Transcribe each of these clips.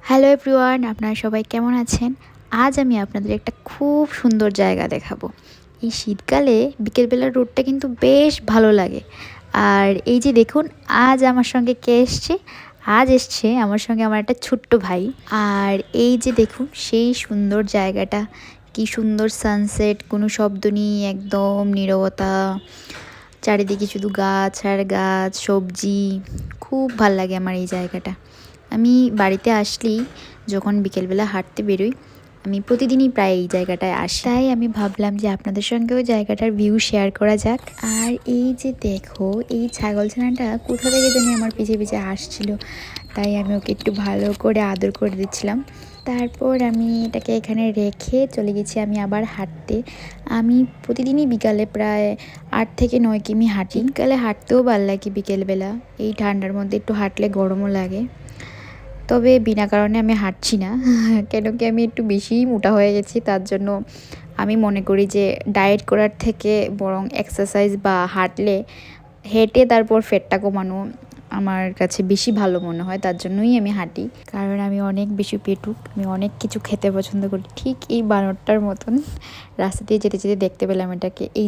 Hello everyone, আপনারা সবাই কেমন আছেন? আজ আমি আপনাদের একটা খুব সুন্দর জায়গা দেখাবো। এই শীতকালে বিকেলবেলার রোদটা কিন্তু বেশ ভালো লাগে। আর এই যে দেখুন, আজ আমার সঙ্গে কে এসছে? আজ এসছে আমার সঙ্গে আমার একটা ছোট্ট ভাই। আর এই যে দেখুন সেই সুন্দর জায়গাটা, কি সুন্দর সানসেট, কোনো শব্দ নেই, একদম নীরবতা, চারিদিকে শুধু গাছ আর গাছ, সবজি। খুব ভাল লাগে আমার এই জায়গাটা। আমি বাড়িতে আসলেই যখন বিকেলবেলা হাঁটতে বেরোই, আমি প্রতিদিনই প্রায় এই জায়গাটায় আসি। তাই আমি ভাবলাম যে আপনাদের সঙ্গেও জায়গাটার ভিউ শেয়ার করা যাক। আর এই যে দেখো, এই ছাগলছানাটা কোথা থেকে জানি আমার পিছে পিছে আসছিল, তাই আমি ওকে একটু ভালো করে আদর করে দিচ্ছিলাম। তারপর আমি এটাকে এখানে রেখে চলে গেছি আমি আবার হাঁটতে। আমি প্রতিদিনই বিকালে প্রায় 8 থেকে 9 কিমি হাঁটি। বিকালে হাঁটতেও ভালো লাগে বিকেলবেলা, এই ঠান্ডার মধ্যে একটু হাঁটলে গরমও লাগে। তবে বিনা কারণে আমি হাঁটছি না, কেন কি আমি একটু বেশিই মোটা হয়ে গেছি। তার জন্য আমি মনে করি যে ডায়েট করার থেকে বরং এক্সারসাইজ বা হাঁটলে, হেঁটে তারপর ফ্যাটটা কমানো আমার কাছে বেশি ভালো মনে হয়। তার জন্যই আমি হাঁটি, কারণ আমি অনেক বেশি পেটুক, আমি অনেক কিছু খেতে পছন্দ করি, ঠিক এই বানরটার মতন। রাস্তা দিয়ে যেতে যেতে দেখতে পেলাম এটাকে, এই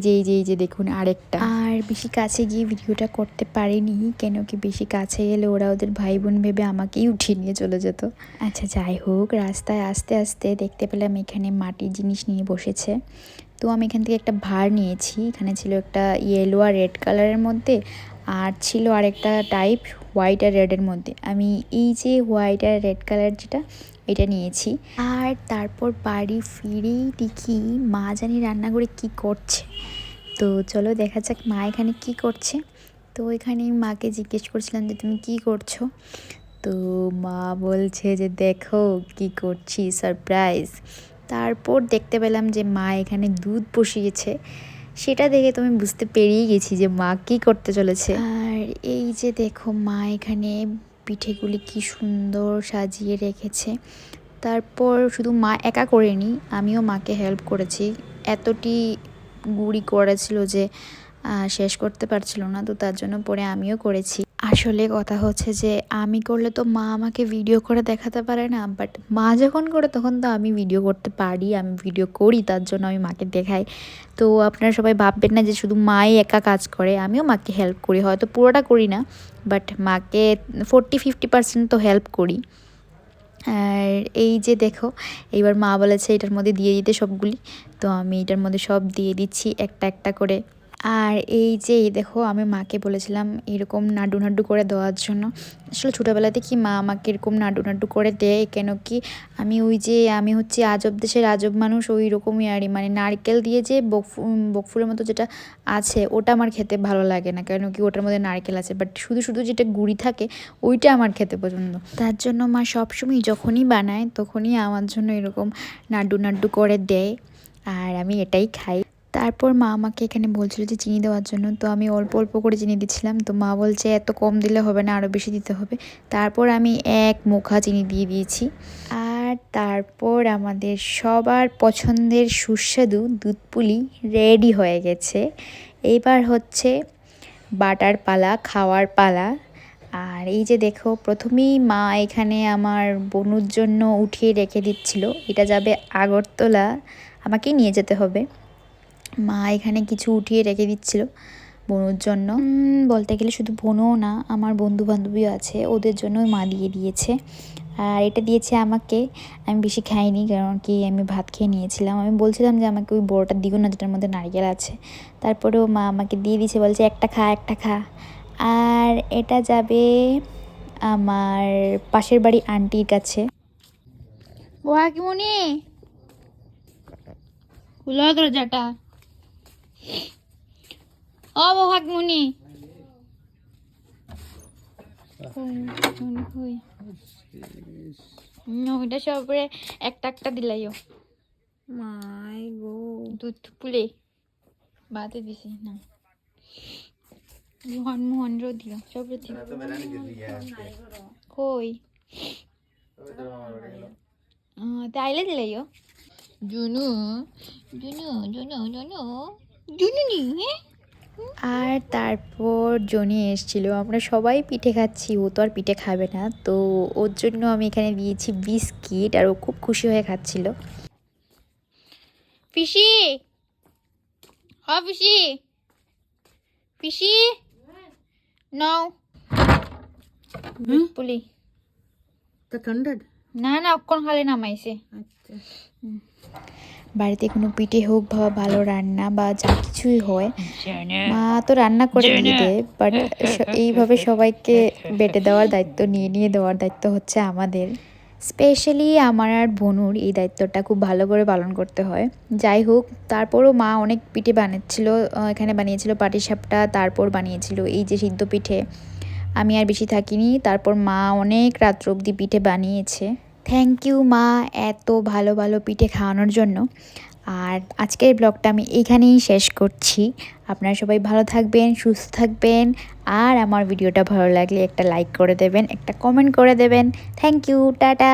যে দেখুন আরেকটা। আর বেশি কাছে গিয়ে ভিডিওটা করতে পারিনি, কেন কি বেশি কাছে গেলে ওরা ওদের ভাই বোন ভেবে আমাকেই উঠিয়ে নিয়ে চলে যেত। আচ্ছা যাই হোক, রাস্তায় আস্তে আস্তে দেখতে পেলাম এখানে মাটির জিনিস নিয়ে বসেছে। তো আমি এখান থেকে একটা ভাঁড় নিয়েছি। এখানে ছিল একটা ইয়েলো আর রেড কালারের মধ্যে, আর ছিল আরেকটা টাইপ হোয়াইট আর রেডের মধ্যে। আমি এই যে হোয়াইট আর রেড কালার যেটা, এটা নিয়েছি। আর তারপর বাড়ি ফিরেই দেখি মা জানি রান্নাঘরে কি করছে। তো চলো দেখা যাক মা এখানে কি করছে। তো এখানে মাকে জিজ্ঞেস করছিলাম যে তুমি কি করছো। তো মা বলছে যে দেখো কি করছি, সারপ্রাইজ। তারপর দেখতে পেলাম যে মা এখানে দুধ বসিয়েছে। সেটা দেখে তুমি বুঝতে পেরেই গেছি যে মা কী করতে চলেছে। আর এই যে দেখো মা এখানে পিঠেগুলি কি সুন্দর সাজিয়ে রেখেছে। তারপর শুধু মা একা করেনি, আমিও মাকে হেল্প করেছি। এতটি গুড়ি করেছিল যে শেষ করতে পারছিল না, তো তার জন্য পরে আমিও করেছি। আসলে কথা হচ্ছে যে আমি করলে তো মা আমাকে ভিডিও করে দেখাতে পারে না, বাট মা যখন করে তখন তো আমি ভিডিও করতে পারি, আমি ভিডিও করি, তার জন্য আমি মাকে দেখাই। তো আপনারা সবাই ভাববেন না যে শুধু মাই একা কাজ করে, আমিও মাকে হেল্প করি, হয়তো পুরোটা করি না, বাট মাকে 40-50% তো হেল্প করি। আর এই যে দেখো, এইবার মা বলেছে এটার মধ্যে দিয়ে দিতে সবগুলি, তো আমি এটার মধ্যে সব দিয়ে দিচ্ছি একটা একটা করে। আর এই যে দেখো, আমি মাকে বলেছিলাম এরকম নাড়ু নাড়ু করে দেওয়ার জন্য। আসলে ছোটোবেলাতে কি মা আমাকে এরকম নাড়ু নাড়ু করে দেয়, কেন কি আমি হচ্ছে আজব দেশের আজব মানুষ, ওই রকমই আর মানে নারকেল দিয়ে যে বকফুলের মতো যেটা আছে ওটা আমার খেতে ভালো লাগে না, কেন কি ওটার মধ্যে নারকেল আছে, বাট শুধু শুধু যেটা গুঁড়ি থাকে ওইটা আমার খেতে পছন্দ। তার জন্য মা সবসময় যখনই বানায় তখনই আমার জন্য এরকম নাড়ু নাড়ু করে দেয়, আর আমি এটাই খাই। তারপর মা আমাকে এখানে বলছিল যে চিনি দেওয়ার জন্য, তো আমি অল্প অল্প করে চিনি দিচ্ছিলাম। তো মা বলছে এত কম দিলে হবে না, আরও বেশি দিতে হবে। তারপর আমি এক মুখা চিনি দিয়ে দিয়েছি। আর তারপর আমাদের সবার পছন্দের সুস্বাদু দুধ পুলি রেডি হয়ে গেছে। এইবার হচ্ছে বাটার পালা, খাওয়ার পালা। আর এই যে দেখো, প্রথমেই মা এখানে আমার বনুর জন্য উঠিয়ে রেখে দিচ্ছিল, এটা যাবে আগরতলা, আমাকেই নিয়ে যেতে হবে। মা এখানে কিছু উঠিয়ে রেখে দিচ্ছিল বনুর জন্য। বলতে গেলে শুধু বনুও না, আমার বন্ধু বান্ধবীও আছে, ওদের জন্যই মা দিয়ে দিয়েছে। আর এটা দিয়েছে আমাকে, আমি বেশি খাইনি, কারণ কি আমি ভাত খেয়ে নিয়েছিলাম। আমি বলছিলাম যে আমাকে ওই বড়টা দিও না যেটার মধ্যে নারকেল আছে, তারপরেও মা আমাকে দিয়ে দিয়েছে, বলছে একটা খা একটা খা। আর এটা যাবে আমার পাশের বাড়ি আন্টির কাছে। ও কাকিমণি, খুলো দরজাটা। ও কাকিমণি, ওইটা সবরে একটা একটা দিলাইও। মাই গো, দুধ পুলে বাতে দিছি না, মোহন মোহন রো দিও সবরে দিও। কই তাইলে দিলাইও। জুনু জুনু জুনু জুনু জুনু নি, হ্যাঁ আর তারপর জনি এসেছিল, আমরা সবাই পিঠে খাচ্ছি, ও তো আর পিঠে খাবে না, তো ওর জন্য আমি এখানে দিয়েছি বিস্কিট আর ও খুব খুশি হয়ে খাচ্ছিল। পিসি, হ পিসি, পিসি নাও পুলি। তা ঠান্ডা? না না, অক্ষণ খালি নামাইছে। আচ্ছা। বাড়িতে কোনো পিঠে হোক বা ভালো রান্না বা যা কিছুই হয়, মা তো রান্না করে দিয়ে দেয়, বাট এইভাবে সবাইকে বেটে দেওয়ার দায়িত্ব নিয়ে নিয়ে দেওয়ার দায়িত্ব হচ্ছে আমাদের। স্পেশালি আমার আর বনুর এই দায়িত্বটা খুব ভালো করে পালন করতে হয়। যাই হোক, তারপরও মা অনেক পিঠে বানিয়েছিল, এখানে বানিয়েছিল পাটিসাপটা, তারপর বানিয়েছিল এই যে সিদ্ধ পিঠে। আমি আর বেশি থাকিনি, তারপর মা অনেক রাত্র অবধি পিঠে বানিয়েছে। থ্যাংক ইউ মা, এত ভালো ভালো পিঠে খাওয়ানোর জন্য। আর আজকের ব্লগটা আমি এইখানেই শেষ করছি। আপনারা সবাই ভালো থাকবেন, সুস্থ থাকবেন, আর আমার ভিডিওটা ভালো লাগলে একটা লাইক করে দেবেন, একটা কমেন্ট করে দেবেন। Thank you, tata.